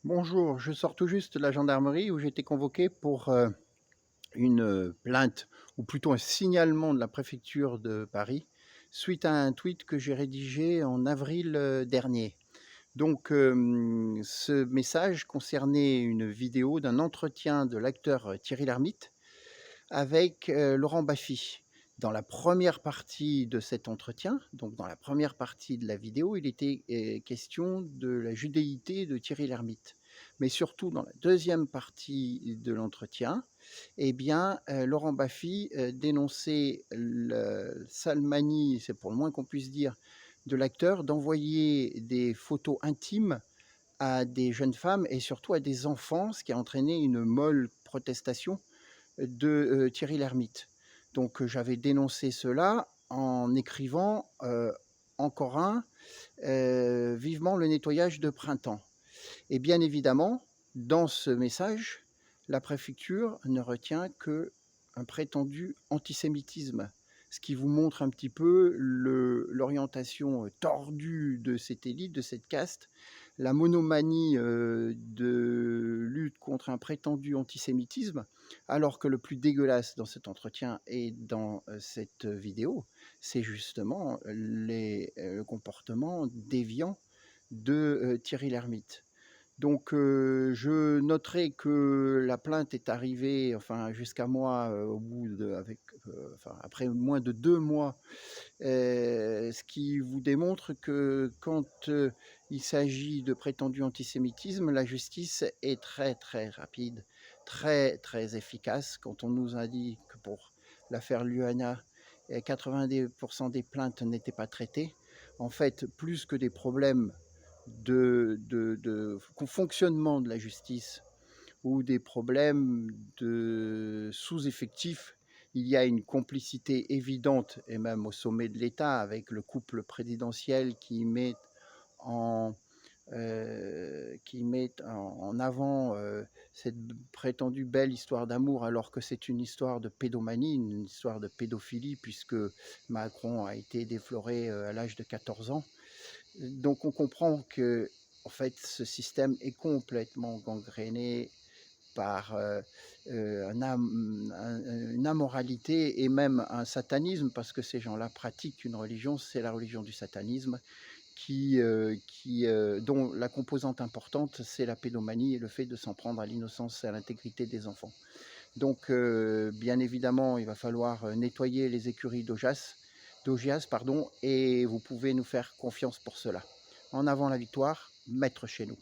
Bonjour, je sors tout juste de la gendarmerie où j'ai été convoqué pour une plainte, ou plutôt un signalement de la préfecture de Paris, suite à un tweet que j'ai rédigé en avril dernier. Donc, ce message concernait une vidéo d'un entretien de l'acteur Thierry Lhermitte avec Laurent Baffy. Dans la première partie de cet entretien, donc dans la première partie de la vidéo, il était question de la judéité de Thierry Lhermitte. Mais surtout dans la deuxième partie de l'entretien, eh bien, Laurent Baffy dénonçait le sale manie, c'est pour le moins qu'on puisse dire, de l'acteur d'envoyer des photos intimes à des jeunes femmes et surtout à des enfants, ce qui a entraîné une molle protestation de Thierry Lhermitte. Donc j'avais dénoncé cela en écrivant encore vivement le nettoyage de printemps. Et bien évidemment, dans ce message, la préfecture ne retient que un prétendu antisémitisme, ce qui vous montre un petit peu l'orientation tordue de cette élite, de cette caste, la monomanie de lutte contre un prétendu antisémitisme, alors que le plus dégueulasse dans cet entretien et dans cette vidéo, c'est justement le comportement déviant de Thierry Lhermitte. Donc, je noterai que la plainte est arrivée, enfin, jusqu'à moi, au bout de, enfin, après moins de 2 mois, ce qui vous démontre que quand il s'agit de prétendu antisémitisme, la justice est très très rapide, très très efficace. Quand on nous a dit que pour l'affaire Luana, 90% des plaintes n'étaient pas traitées, en fait, plus que des problèmes de fonctionnement de la justice ou des problèmes de sous-effectifs, il y a une complicité évidente, et même au sommet de l'État, avec le couple présidentiel en, qui met en avant cette prétendue belle histoire d'amour, alors que c'est une histoire de pédomanie, une histoire de pédophilie, puisque Macron a été défloré à l'âge de 14 ans. Donc on comprend que en fait, ce système est complètement gangréné par une amoralité et même un satanisme, parce que ces gens-là pratiquent une religion, c'est la religion du satanisme, dont la composante importante, c'est la pédomanie et le fait de s'en prendre à l'innocence et à l'intégrité des enfants. Donc, bien évidemment, il va falloir nettoyer les écuries d'Augias, pardon, et vous pouvez nous faire confiance pour cela. En avant la victoire, maître chez nous.